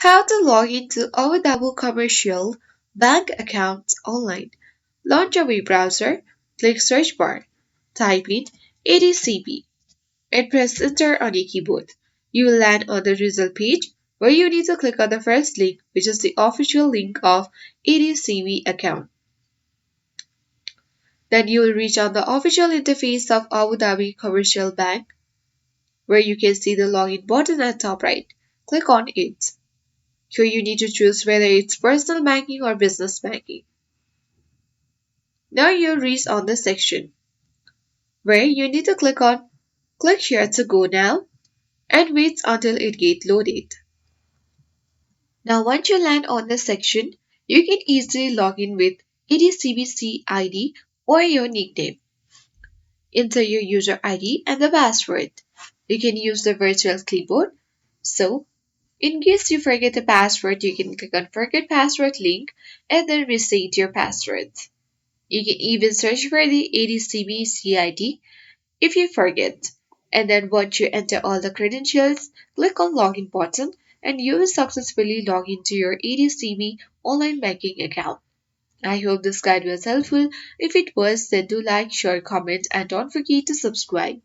How to log into Abu Dhabi Commercial Bank accounts online. Launch a web browser, click search bar, type in ADCB and press enter on your keyboard. You will land on the result page where you need to click on the first link, which is the official link of ADCB account. Then you will reach on the official interface of Abu Dhabi Commercial Bank where you can see the login button at top right. Click on it. Here you need to choose whether it's personal banking or business banking. Now you'll reach on the section where you need to click here to go now and wait until it gets loaded. Now once you land on the section, you can easily log in with ADCBC ID or your nickname. Enter your user ID and the password. You can use the virtual keyboard. So, in case you forget the password, you can click on Forget Password link and then reset your password. You can even search for the ADCB CID if you forget. And then once you enter all the credentials, click on Login button and you will successfully log into your ADCB online banking account. I hope this guide was helpful. If it was, then do like, share, comment and don't forget to subscribe.